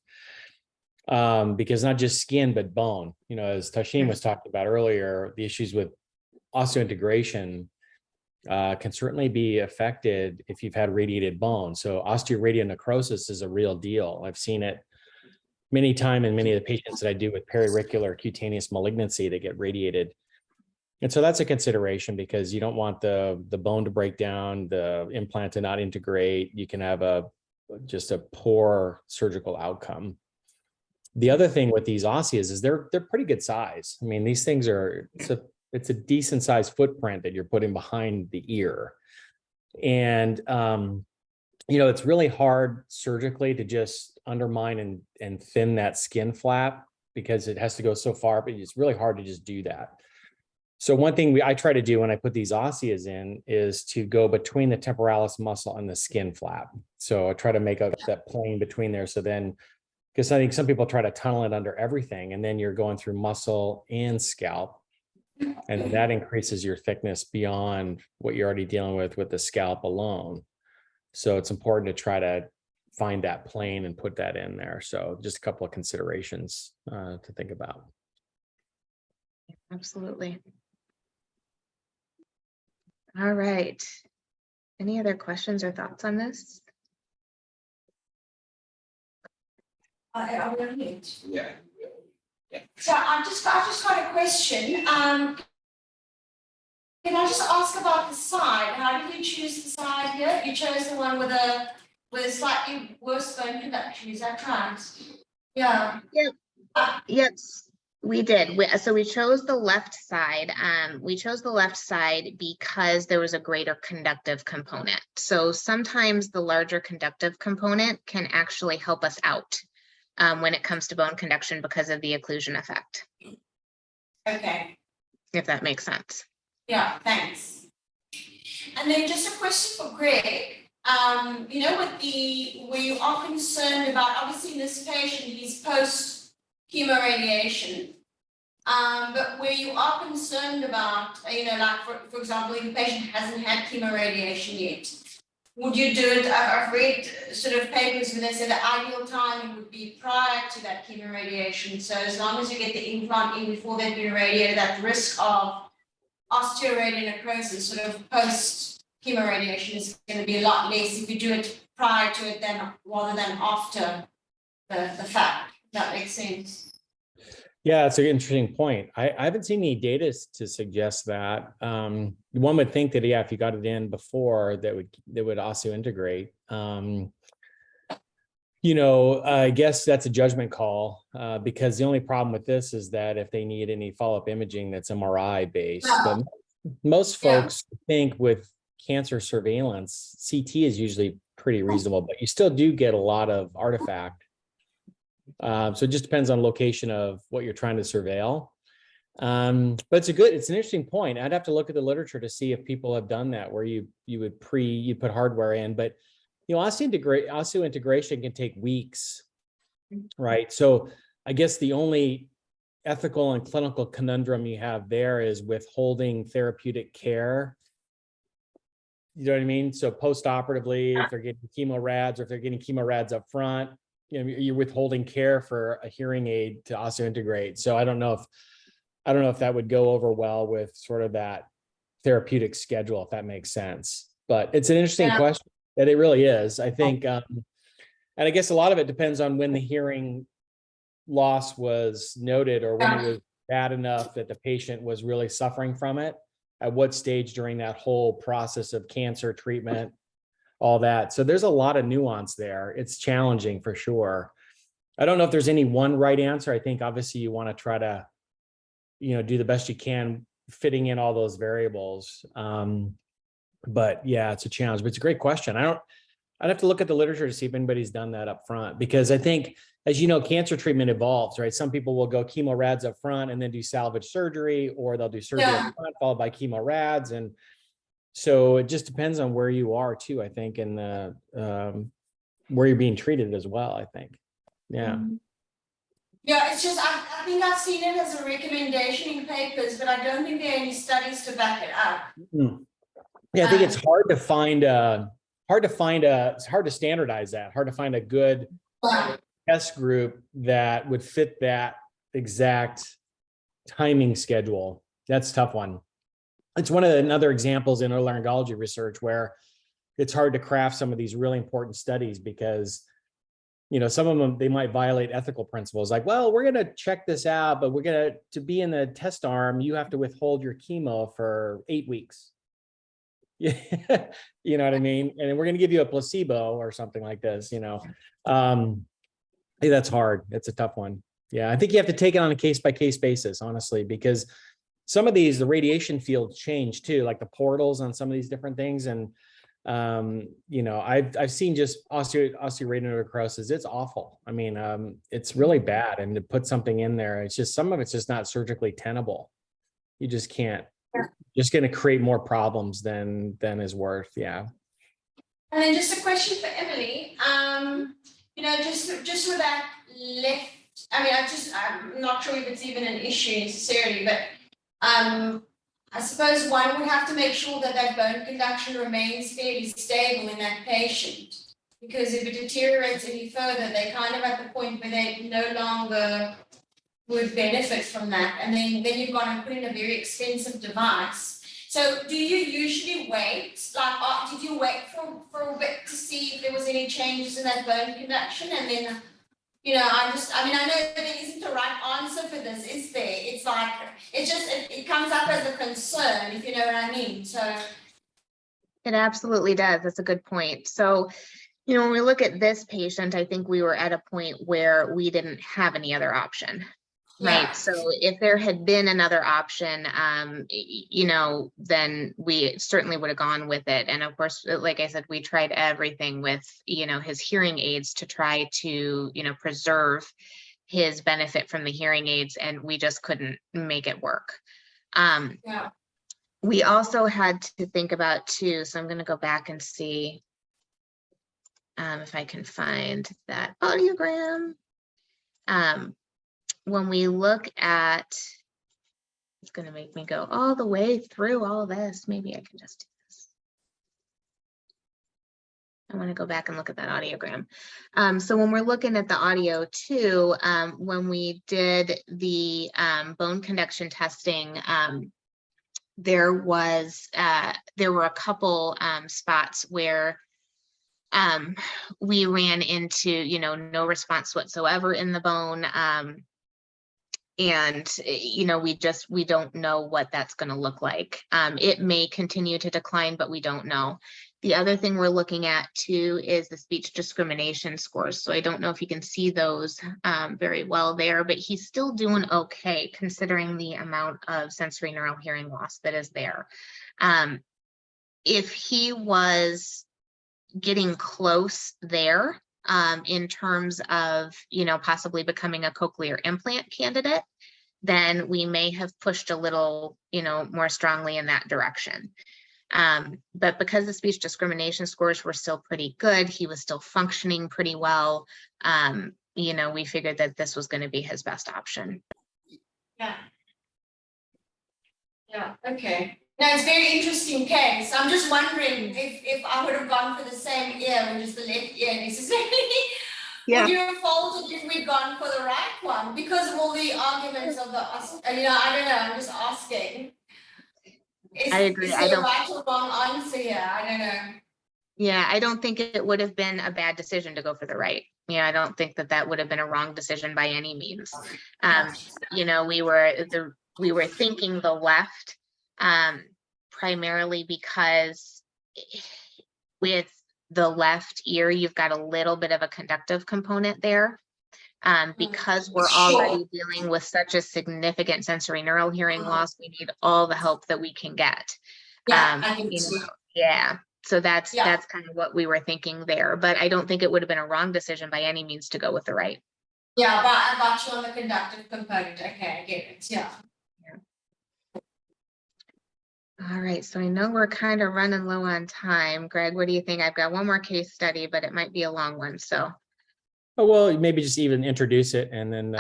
Because not just skin, but bone, you know, as Tashim was talking about earlier, the issues with osseointegration can certainly be affected if you've had radiated bone. So osteoradionecrosis is a real deal. I've seen it many times in many of the patients that I do with periauricular cutaneous malignancy that get radiated. And so that's a consideration because you don't want the bone to break down, the implant to not integrate. You can have just a poor surgical outcome. The other thing with these osseas is they're pretty good size. I mean, these things are, it's a decent sized footprint that you're putting behind the ear. And, you know, it's really hard surgically to just undermine and thin that skin flap because it has to go so far, but it's really hard to just do that. So one thing I try to do when I put these osseas in is to go between the temporalis muscle and the skin flap. So I try to make that plane between there. So then, because I think some people try to tunnel it under everything, and then you're going through muscle and scalp. And that increases your thickness beyond what you're already dealing with the scalp alone. So it's important to try to find that plane and put that in there. So just a couple of considerations to think about. Absolutely. All right. Any other questions or thoughts on this? Are we on mute? Yeah. So I just got a question. Can I just ask about the side? How did you choose the side here? You chose the one with a slightly worse bone conduction. Is that right? Yeah. Yep. Yes, we did. So we chose the left side. We chose the left side because there was a greater conductive component. So sometimes the larger conductive component can actually help us out when it comes to bone conduction because of the occlusion effect. Okay. If that makes sense. Yeah, thanks. And then just a question for Greg. You know, where you are concerned about, obviously in this patient, he's post chemoradiation. But where you are concerned about, you know, like for example, if the patient hasn't had chemoradiation yet, would you do it? I've read sort of papers where they say the ideal timing would be prior to that chemoradiation. So as long as you get the implant in before they've been irradiated, that risk of osteoradionecrosis sort of post chemoradiation is going to be a lot less if you do it prior to it than rather than after the fact. That makes sense. Yeah, it's an interesting point. I haven't seen any data to suggest that. One would think that, yeah, if you got it in before, that would osseointegrate. You know, I guess that's a judgment call, because the only problem with this is that if they need any follow-up imaging that's MRI based, but most folks think with cancer surveillance, CT is usually pretty reasonable, but you still do get a lot of artifact. So it just depends on location of what you're trying to surveil. But it's an interesting point. I'd have to look at the literature to see if people have done that, where you put hardware in, but you know, osseointegration can take weeks, right? So I guess the only ethical and clinical conundrum you have there is withholding therapeutic care. You know what I mean? So post-operatively, if they're getting chemo rads or if they're getting chemo rads up front, you know, you're withholding care for a hearing aid to osseointegrate. So I don't know if that would go over well with sort of that therapeutic schedule, if that makes sense. But it's an interesting question, that it really is. I think, and I guess a lot of it depends on when the hearing loss was noted, or when it was bad enough that the patient was really suffering from it, at what stage during that whole process of cancer treatment, all that. So there's a lot of nuance there. It's challenging for sure. I don't know if there's any one right answer. I think obviously you want to try to, you know, do the best you can fitting in all those variables. But yeah, it's a challenge, but it's a great question. I'd have to look at the literature to see if anybody's done that up front, because I think, as you know, cancer treatment evolves, right? Some people will go chemo rads up front and then do salvage surgery, or they'll do surgery up front followed by chemo rads. And so it just depends on where you are too, I think, and where you're being treated as well, I think. Yeah. Yeah, it's just, I think I've seen it as a recommendation in papers, but I don't think there are any studies to back it up. Yeah, I think it's hard to find it's hard to standardize that, hard to find a good test group that would fit that exact timing schedule. That's a tough one. It's one of the other examples in otolaryngology research where it's hard to craft some of these really important studies, because, you know, some of them, they might violate ethical principles, like, well, we're going to check this out, but to be in the test arm, you have to withhold your chemo for 8 weeks. Yeah, you know what I mean? And then we're going to give you a placebo or something like this, you know. Hey, that's hard. It's a tough one. Yeah, I think you have to take it on a case-by-case basis, honestly, because some of these, the radiation fields change too, like the portals on some of these different things. And, you know, I've seen just osteoradionecrosis. It's awful. I mean, it's really bad. And to put something in there, it's just, some of it's just not surgically tenable. You just can't, just going to create more problems than is worth. Yeah. And then just a question for Emily. You know, just with that left, I mean, I'm not sure if it's even an issue necessarily, but I suppose one would have to make sure that bone conduction remains fairly stable in that patient, because if it deteriorates any further, they're kind of at the point where they no longer would benefit from that. And then you've got to put in a very expensive device. So do you usually wait, like, did you wait for a bit to see if there was any changes in that bone conduction? And then, you know, I know there isn't a right answer for this, is there? It's like, it comes up as a concern, if you know what I mean. So it absolutely does. That's a good point. So, you know, when we look at this patient, I think we were at a point where we didn't have any other option. Right. Yeah. So if there had been another option, you know, then we certainly would have gone with it. And of course, like I said, we tried everything with, you know, his hearing aids to try to, you know, preserve his benefit from the hearing aids, and we just couldn't make it work. We also had to think about too, so I'm going to go back and see if I can find that audiogram. When we look at, it's going to make me go all the way through all this. Maybe I can just do this. I want to go back and look at that audiogram. So when we're looking at the audio too, when we did the bone conduction testing, there were a couple spots where we ran into, no response whatsoever in the bone. And, we don't know what that's going to look like. It may continue to decline, but we don't know. The other thing we're looking at too is the speech discrimination scores. So I don't know if you can see those very well there, but he's still doing okay considering the amount of sensory neural hearing loss that is there. If he was getting close there in terms of, possibly becoming a cochlear implant candidate, then we may have pushed a little, more strongly in that direction. But because the speech discrimination scores were still pretty good, he was still functioning pretty well. We figured that this was going to be his best option. Yeah. Yeah, okay. No, it's a very interesting case. I'm just wondering if I would have gone for the same ear and just the left ear necessarily. Yeah. Would you have faulted if we'd gone for the right one? Because of all the arguments of the, I don't know, I'm just asking. I agree. Is there a right or wrong answer here? I don't know. Yeah, I don't think it would have been a bad decision to go for the right. Yeah, I don't think that would have been a wrong decision by any means. We were thinking the left, primarily because with the left ear, you've got a little bit of a conductive component there. Because we're already dealing with such a significant sensory neural hearing loss, we need all the help that we can get. Yeah. So that's kind of what we were thinking there, but I don't think it would have been a wrong decision by any means to go with the right. Yeah, but I got you on the conductive component. Okay, I get it. Yeah. All right, so I know we're kind of running low on time. Greg, what do you think? I've got one more case study, but it might be a long one, so. Oh, well, maybe just even introduce it and then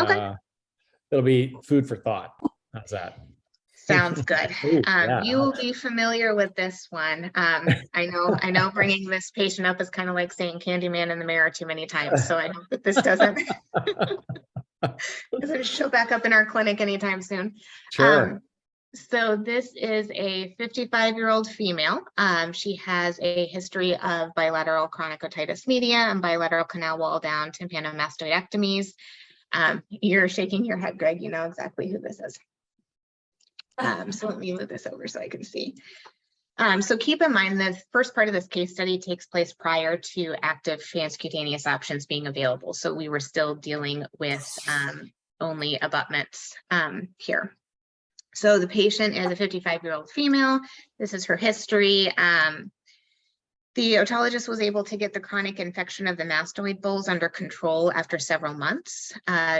it'll be food for thought. How's that? Sounds good. You will be familiar with this one. I know bringing this patient up is kind of like saying Candyman in the mirror too many times. So I hope that this doesn't show back up in our clinic anytime soon. Sure. So this is a 55-year-old female. She has a history of bilateral chronic otitis media and bilateral canal wall down tympanomastoidectomies. You're shaking your head, Greg. You know exactly who this is. So let me move this over so I can see. So keep in mind that the first part of this case study takes place prior to active transcutaneous options being available. So we were still dealing with only abutments here. So the patient is a 55-year-old female. This is her history. The otologist was able to get the chronic infection of the mastoid bowls under control after several months.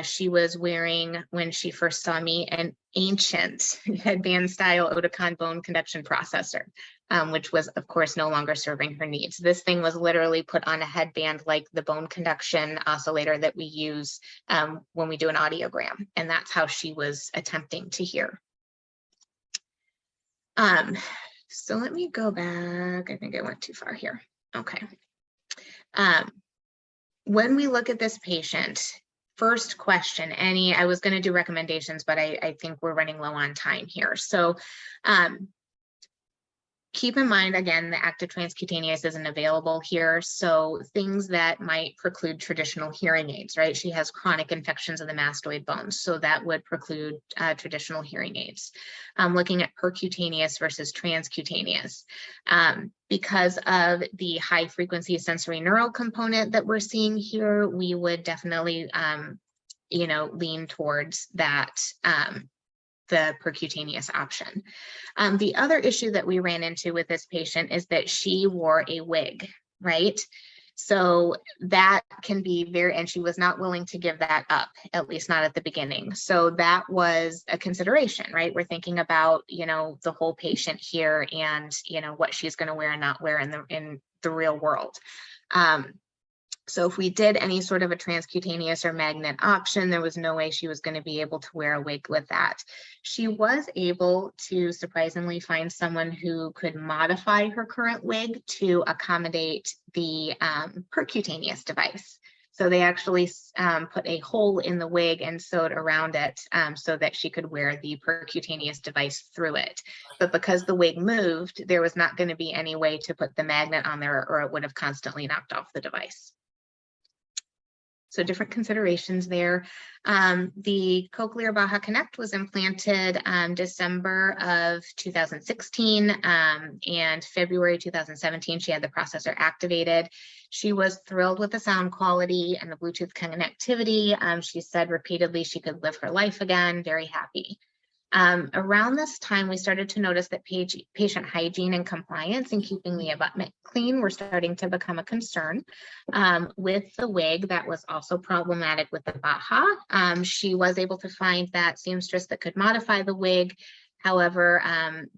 She was wearing, when she first saw me, an ancient headband style Oticon bone conduction processor, which was of course no longer serving her needs. This thing was literally put on a headband like the bone conduction oscillator that we use when we do an audiogram. And that's how she was attempting to hear. So let me go back. I think I went too far here. Okay. When we look at this patient, first question, I was going to do recommendations, but I think we're running low on time here. So keep in mind, again, the active transcutaneous isn't available here. So things that might preclude traditional hearing aids, right? She has chronic infections of the mastoid bones. So that would preclude traditional hearing aids. Looking at percutaneous versus transcutaneous. Because of the high frequency sensory neural component that we're seeing here, we would definitely, lean towards that, the percutaneous option. The other issue that we ran into with this patient is that she wore a wig, right? So that can be very, and she was not willing to give that up, at least not at the beginning. So that was a consideration, right? We're thinking about, you know, the whole patient here and, you know, what she's going to wear and not wear in the real world. So if we did any sort of a transcutaneous or magnet option, there was no way she was going to be able to wear a wig with that. She was able to surprisingly find someone who could modify her current wig to accommodate the percutaneous device. So they actually put a hole in the wig and sewed around it so that she could wear the percutaneous device through it. But because the wig moved, there was not going to be any way to put the magnet on there, or it would have constantly knocked off the device. So different considerations there. The Cochlear Baja Connect was implanted December of 2016 and February 2017, she had the processor activated. She was thrilled with the sound quality and the Bluetooth connectivity. She said repeatedly she could live her life again, very happy. Around this time, we started to notice that patient hygiene and compliance and keeping the abutment clean were starting to become a concern. With the wig, that was also problematic with the Baja. She was able to find that seamstress that could modify the wig. However,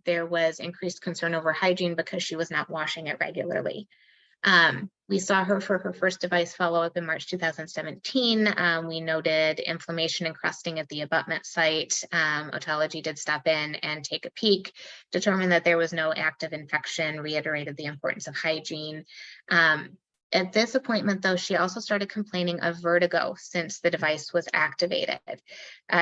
there was increased concern over hygiene because she was not washing it regularly. We saw her for her first device follow-up in March 2017. We noted inflammation and crusting at the abutment site. Otology did stop in and take a peek, determined that there was no active infection, reiterated the importance of hygiene. At this appointment, though, she also started complaining of vertigo since the device was activated.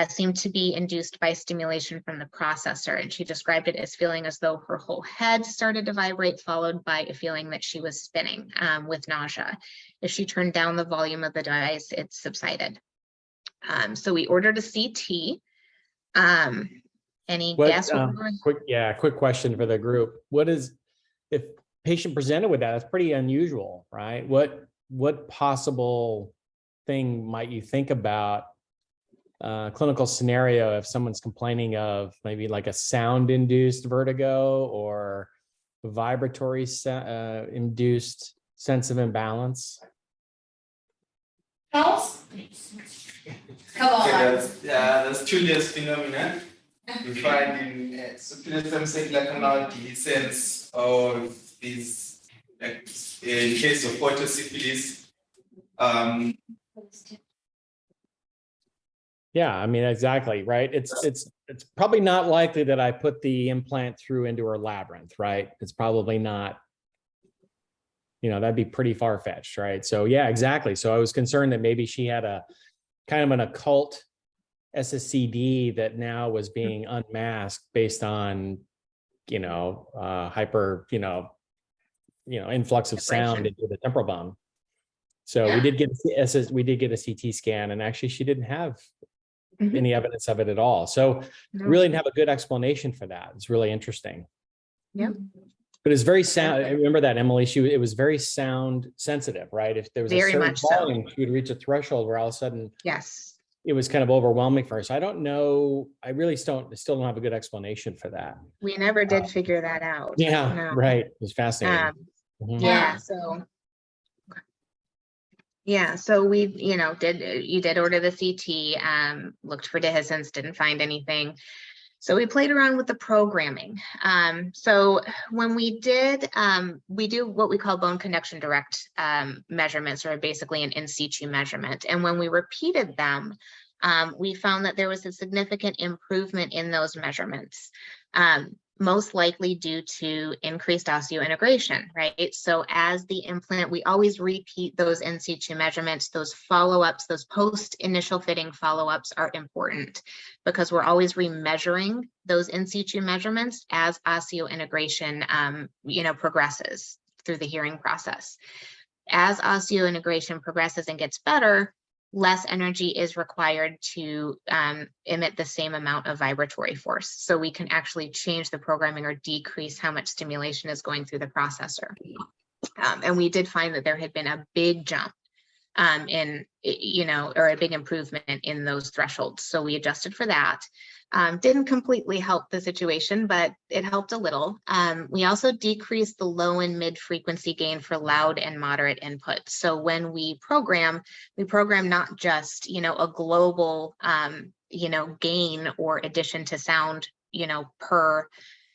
Seemed to be induced by stimulation from the processor, and she described it as feeling as though her whole head started to vibrate, followed by a feeling that she was spinning with nausea. If she turned down the volume of the device, it subsided. So we ordered a CT. Any guess? Quick question for the group. What is, if patient presented with that, that's pretty unusual, right? What possible thing might you think about clinical scenario if someone's complaining of maybe like a sound induced vertigo or vibratory induced sense of imbalance? Health? Come on. That's Julia's phenomenon. We find in superior circular canal dehiscence of these, like in case of photosyphilis. Yeah, I mean, exactly, right? It's probably not likely that I put the implant through into her labyrinth, right? It's probably not, you know, that'd be pretty far-fetched, right? So yeah, exactly. So I was concerned that maybe she had a kind of an occult SSCD that now was being unmasked based on, you know, hyper, you know, influx of sound into the temporal bone. So we did get a CT scan, and actually she didn't have any evidence of it at all. So really didn't have a good explanation for that. It's really interesting. Yeah. But it's very sound. I remember that, Emily, it was very sound sensitive, right? If there was very a certain much volume, she would reach a threshold where all of a sudden, yes, it was kind of overwhelming for her. So I don't know. I really still don't have a good explanation for that. We never did figure that out. Yeah, no. Right. It was fascinating. Yeah. So we, you did order the CT, looked for dehiscence, didn't find anything. So we played around with the programming. So when we do what we call bone conduction direct measurements, or basically an in situ measurement. And when we repeated them, we found that there was a significant improvement in those measurements. Most likely due to increased osseointegration, right? So as the implant, we always repeat those in situ measurements, those follow-ups, those post-initial fitting follow-ups are important because we're always remeasuring those in situ measurements as osseointegration, progresses through the hearing process. As osseointegration progresses and gets better, less energy is required to emit the same amount of vibratory force. So we can actually change the programming or decrease how much stimulation is going through the processor. And we did find that there had been a big jump or a big improvement in those thresholds. So we adjusted for that. Didn't completely help the situation, but it helped a little. We also decreased the low and mid frequency gain for loud and moderate input. So when we program not just, a global, gain or addition to sound, per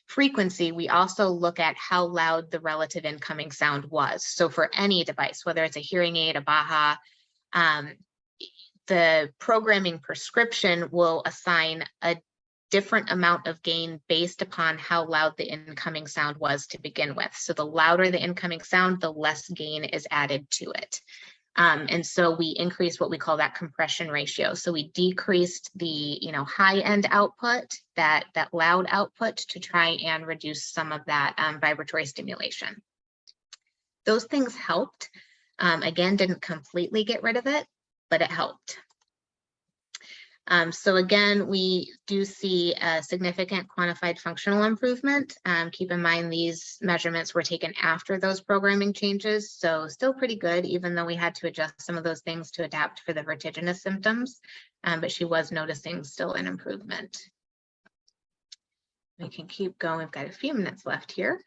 frequency. We also look at how loud the relative incoming sound was. So for any device, whether it's a hearing aid, a Baha, the programming prescription will assign a different amount of gain based upon how loud the incoming sound was to begin with. So the louder the incoming sound, the less gain is added to it. And so we increased what we call that compression ratio. So we decreased the, high end output, that loud output, to try and reduce some of that vibratory stimulation. Those things helped. Again, didn't completely get rid of it, but it helped. So again, we do see a significant quantified functional improvement. Keep in mind these measurements were taken after those programming changes, so still pretty good, even though we had to adjust some of those things to adapt for the vertiginous symptoms, but she was noticing still an improvement. We can keep going. We've got a few minutes left here.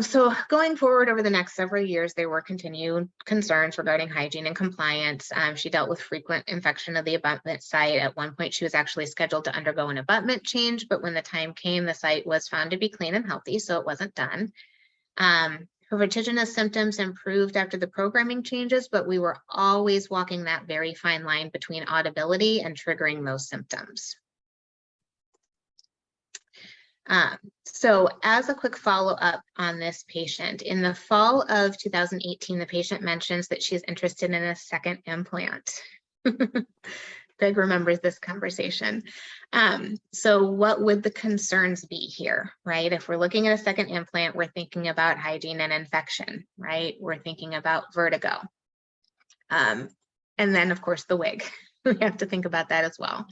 So going forward over the next several years, there were continued concerns regarding hygiene and compliance. She dealt with frequent infection of the abutment site. At one point, she was actually scheduled to undergo an abutment change, but when the time came, the site was found to be clean and healthy, so it wasn't done. Her vertiginous symptoms improved after the programming changes, but we were always walking that very fine line between audibility and triggering those symptoms. So as a quick follow-up on this patient, in the fall of 2018, the patient mentions that she's interested in a second implant. Greg remembers this conversation. So what would the concerns be here, right? If we're looking at a second implant, we're thinking about hygiene and infection, right? We're thinking about vertigo. And then of course the wig, we have to think about that as well.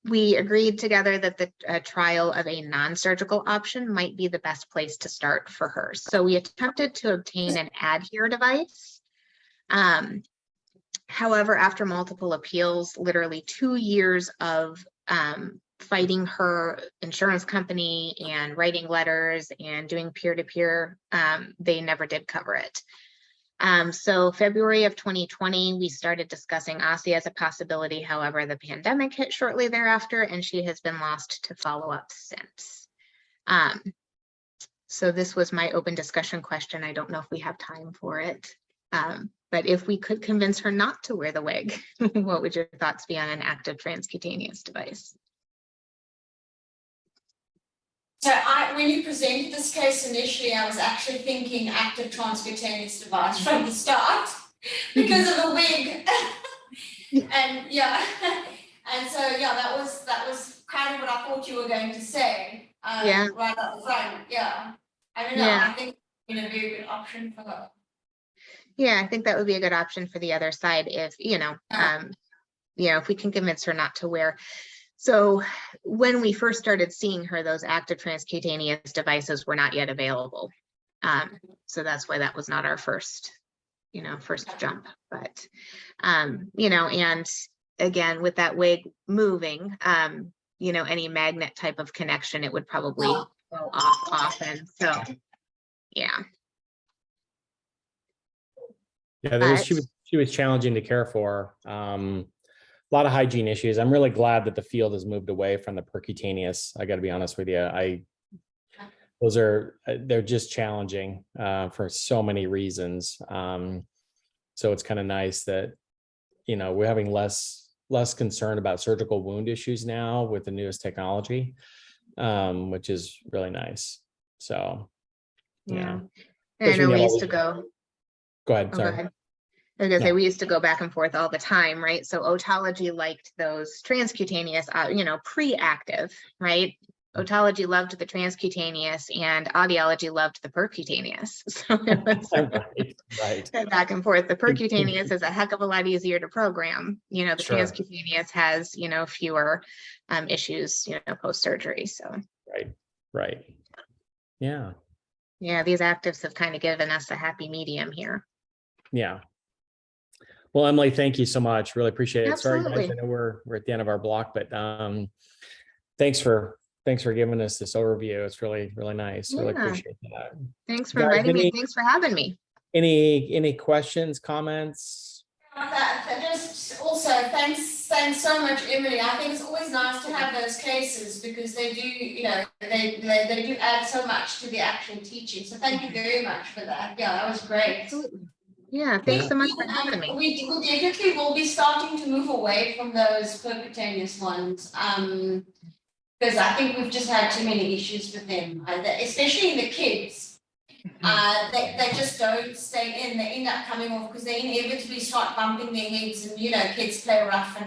We agreed together that the trial of a non-surgical option might be the best place to start for her. So we attempted to obtain an adhere device. However, after multiple appeals, literally 2 years of fighting her insurance company and writing letters and doing peer-to-peer, they never did cover it. So February of 2020, we started discussing OSSI as a possibility. However, the pandemic hit shortly thereafter, and she has been lost to follow-up since. So this was my open discussion question. I don't know if we have time for it, but if we could convince her not to wear the wig, what would your thoughts be on an active transcutaneous device? So when you presented this case initially, I was actually thinking active transcutaneous device from the start because of the wig. And yeah, and so yeah, that was kind of what I thought you were going to say. Yeah. Right up front. Yeah. I don't know. Yeah. I think it's a very good option for her. Yeah, I think that would be a good option for the other side if, if we can convince her not to wear. So when we first started seeing her, those active transcutaneous devices were not yet available. So that's why that was not our first jump. But, and again, with that wig moving, any magnet type of connection, it would probably go off often. So, yeah. Yeah, she was challenging to care for. A lot of hygiene issues. I'm really glad that the field has moved away from the percutaneous. I got to be honest with you. They're just challenging for so many reasons. So it's kind of nice that, we're having less concern about surgical wound issues now with the newest technology, which is really nice. So, yeah. And I know we used to go. Go ahead. Oh, sorry. go ahead. I was gonna say we used to go back and forth all the time, right? So otology liked those transcutaneous, pre-active, right? Otology loved the transcutaneous and audiology loved the percutaneous. So it was right. Back and forth. The percutaneous is a heck of a lot easier to program. The transcutaneous has, fewer issues, post-surgery. So right. Yeah. Yeah, these actives have kind of given us a happy medium here. Yeah. Well, Emily, thank you so much. Really appreciate it. Sorry, guys, Absolutely. I know we're at the end of our block, but thanks for giving us this overview. It's really, really nice. Really Yeah. appreciate that. Thanks for Guys, inviting me. any- Thanks for having me. Any questions, comments? Just also, thanks so much, Emily. I think it's always nice to have those cases because they do, you know, they do add so much to the actual teaching. So thank you very much for that. Yeah, that was great. Absolutely. Yeah, thanks so much for having me. We definitely will be starting to move away from those percutaneous ones. Because I think we've just had too many issues with them, especially in the kids. They just don't stay in. They end up coming off because they inevitably start bumping their heads, and you know, kids play rough,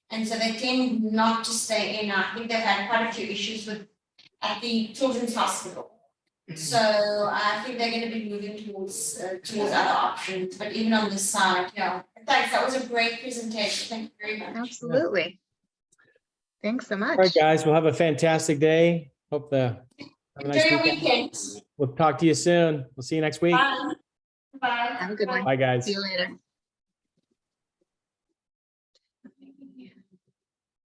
and so they tend not to stay in. I think they've had quite a few issues at the children's hospital. So I think they're going to be moving towards other options. But even on this side, yeah. Thanks. That was a great presentation. Thank you very much. Absolutely. Thanks so much. All right, guys, we'll have a fantastic day. Hope have a nice Enjoy your weekend. weekend. We'll talk to you soon. We'll see you next week. Bye. Bye. Have a good one. Bye, guys. See you later.